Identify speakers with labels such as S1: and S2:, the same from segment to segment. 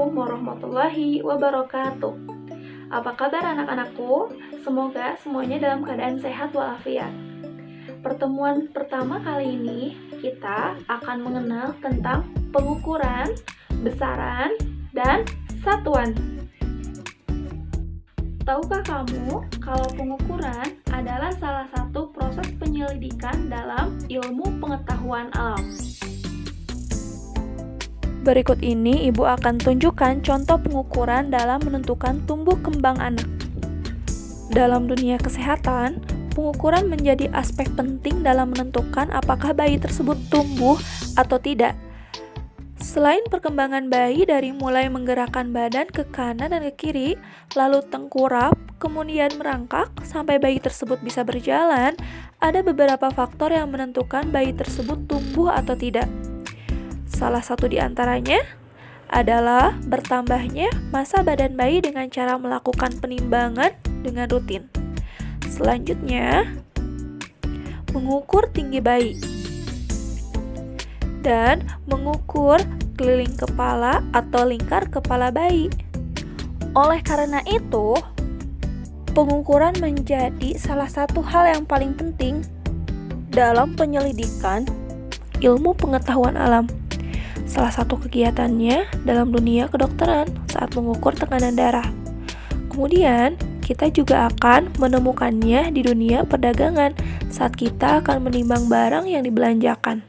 S1: Assalamualaikum warahmatullahi wabarakatuh. Apa kabar anak-anakku? Semoga semuanya dalam keadaan sehat walafiat. Pertemuan pertama kali ini kita akan mengenal tentang pengukuran, besaran, dan satuan. Tahukah kamu kalau pengukuran adalah salah satu proses penyelidikan dalam ilmu pengetahuan alam? Berikut ini Ibu akan tunjukkan contoh pengukuran dalam menentukan tumbuh kembang anak. Dalam dunia kesehatan, pengukuran menjadi aspek penting dalam menentukan apakah bayi tersebut tumbuh atau tidak. Selain perkembangan bayi dari mulai menggerakkan badan ke kanan dan ke kiri, lalu tengkurap, kemudian merangkak sampai bayi tersebut bisa berjalan, ada beberapa faktor yang menentukan bayi tersebut tumbuh atau tidak. Salah satu di antaranya adalah bertambahnya massa badan bayi dengan cara melakukan penimbangan dengan rutin. Selanjutnya, mengukur tinggi bayi dan mengukur keliling kepala atau lingkar kepala bayi. Oleh karena itu, pengukuran menjadi salah satu hal yang paling penting dalam penyelidikan ilmu pengetahuan alam. Salah satu kegiatannya dalam dunia kedokteran saat mengukur tekanan darah. Kemudian, kita juga akan menemukannya di dunia perdagangan saat kita akan menimbang barang yang dibelanjakan.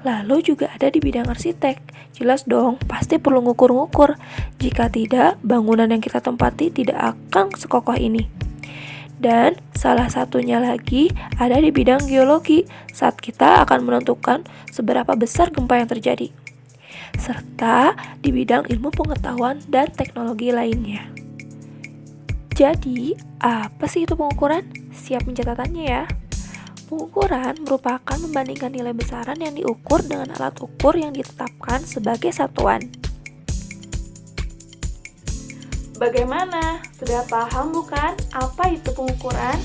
S1: Lalu juga ada di bidang arsitek. Jelas dong, pasti perlu ngukur-ngukur. Jika tidak, bangunan yang kita tempati tidak akan sekokoh ini. Dan salah satunya lagi ada di bidang geologi saat kita akan menentukan seberapa besar gempa yang terjadi. Serta di bidang ilmu pengetahuan dan teknologi lainnya. Jadi, apa sih itu pengukuran? Siap pencatatannya ya. Pengukuran merupakan membandingkan nilai besaran yang diukur dengan alat ukur yang ditetapkan sebagai satuan. Bagaimana? Sudah paham bukan apa itu pengukuran?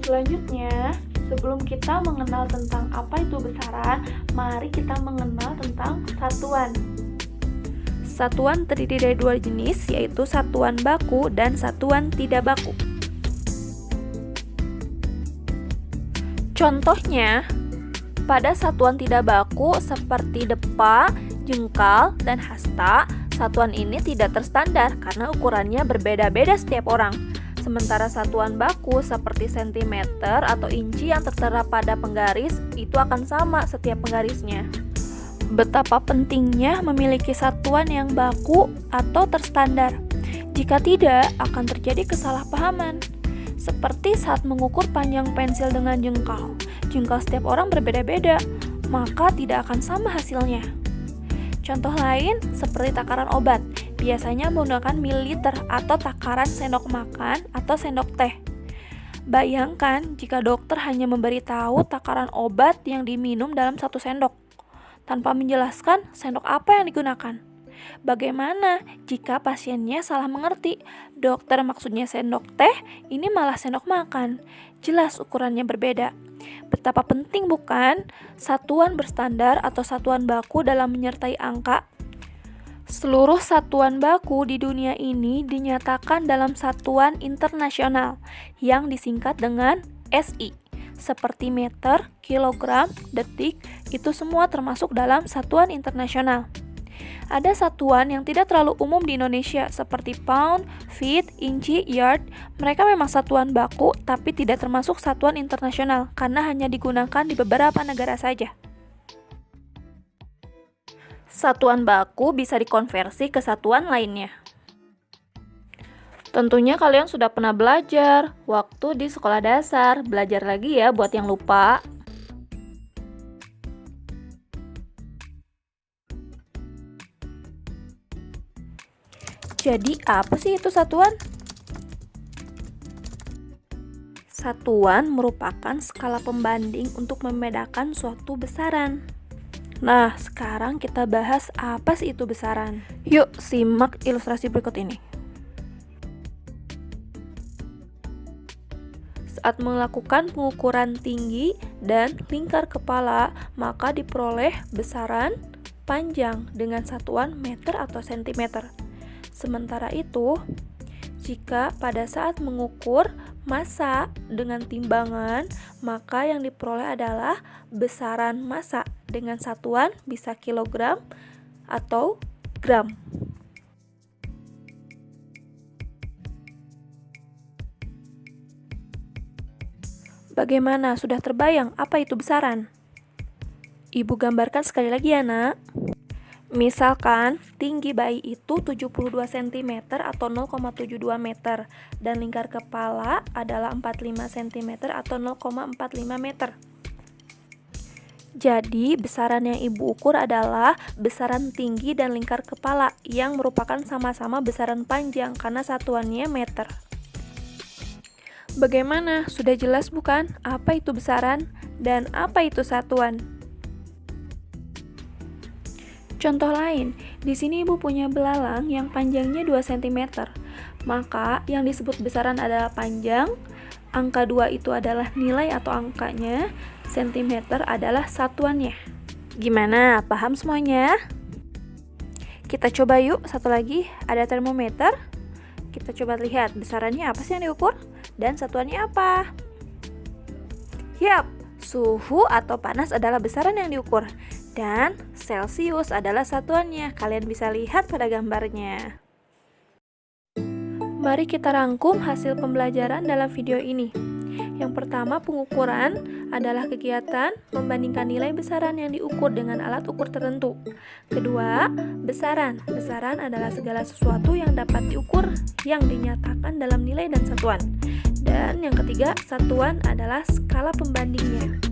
S1: Selanjutnya, sebelum kita mengenal tentang apa itu besaran, mari kita mengenal tentang satuan. Satuan terdiri dari dua jenis, yaitu satuan baku dan satuan tidak baku. Contohnya, pada satuan tidak baku seperti depa, jengkal, dan hasta, satuan ini tidak terstandar karena ukurannya berbeda-beda setiap orang. Sementara satuan baku seperti sentimeter atau inci yang tertera pada penggaris itu akan sama setiap penggarisnya. Betapa pentingnya memiliki satuan yang baku atau terstandar. Jika tidak, akan terjadi kesalahpahaman. Seperti saat mengukur panjang pensil dengan jengkal. Jengkal setiap orang berbeda-beda, maka tidak akan sama hasilnya. Contoh lain seperti takaran obat, biasanya menggunakan mililiter atau takaran sendok makan atau sendok teh. Bayangkan jika dokter hanya memberitahu takaran obat yang diminum dalam 1 sendok, tanpa menjelaskan sendok apa yang digunakan. Bagaimana jika pasiennya salah mengerti? Dokter maksudnya sendok teh, ini malah sendok makan. Jelas ukurannya berbeda. Betapa penting bukan satuan berstandar atau satuan baku dalam menyertai angka? Seluruh satuan baku di dunia ini dinyatakan dalam satuan internasional yang disingkat dengan SI. Seperti meter, kilogram, detik, itu semua termasuk dalam satuan internasional. Ada satuan yang tidak terlalu umum di Indonesia seperti pound, feet, inci, yard. Mereka memang satuan baku tapi tidak termasuk satuan internasional karena hanya digunakan di beberapa negara saja. Satuan baku bisa dikonversi ke satuan lainnya. Tentunya kalian sudah pernah belajar waktu di sekolah dasar. Belajar lagi ya buat yang lupa. Jadi apa sih itu satuan? Satuan merupakan skala pembanding untuk membedakan suatu besaran. Nah, sekarang kita bahas apa sih itu besaran. Yuk, simak ilustrasi berikut ini. Saat melakukan pengukuran tinggi dan lingkar kepala, maka diperoleh besaran panjang dengan satuan meter atau sentimeter. Sementara itu, jika pada saat mengukur massa dengan timbangan, maka yang diperoleh adalah besaran massa dengan satuan bisa kilogram atau gram. Bagaimana? Sudah terbayang apa itu besaran? Ibu gambarkan sekali lagi ya, Nak. Misalkan tinggi bayi itu 72 cm atau 0,72 meter dan lingkar kepala adalah 45 cm atau 0,45 meter. Jadi, besaran yang ibu ukur adalah besaran tinggi dan lingkar kepala yang merupakan sama-sama besaran panjang karena satuannya meter. Bagaimana? Sudah jelas bukan? Apa itu besaran dan apa itu satuan? Contoh lain, di sini ibu punya belalang yang panjangnya 2 cm. Maka yang disebut besaran adalah panjang, angka 2 itu adalah nilai atau angkanya, sentimeter adalah satuannya. Gimana? Paham semuanya? Kita coba yuk satu lagi, ada termometer. Kita coba lihat besarannya apa sih yang diukur dan satuannya apa. Yap, suhu atau panas adalah besaran yang diukur dan Celsius adalah satuannya. Kalian bisa lihat pada gambarnya. Mari kita rangkum hasil pembelajaran dalam video ini. Yang pertama, pengukuran adalah kegiatan membandingkan nilai besaran yang diukur dengan alat ukur tertentu. Kedua, besaran. Besaran adalah segala sesuatu yang dapat diukur yang dinyatakan dalam nilai dan satuan. Dan yang ketiga, satuan adalah skala pembandingnya.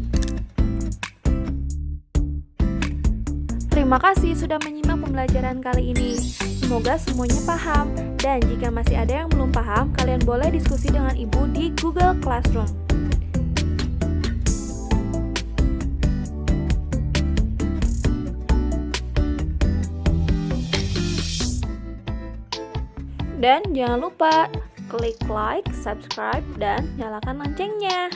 S1: Terima kasih sudah menyimak pembelajaran kali ini. Semoga semuanya paham. Dan jika masih ada yang belum paham, kalian boleh diskusi dengan ibu di Google Classroom. Dan jangan lupa klik like, subscribe, dan nyalakan loncengnya.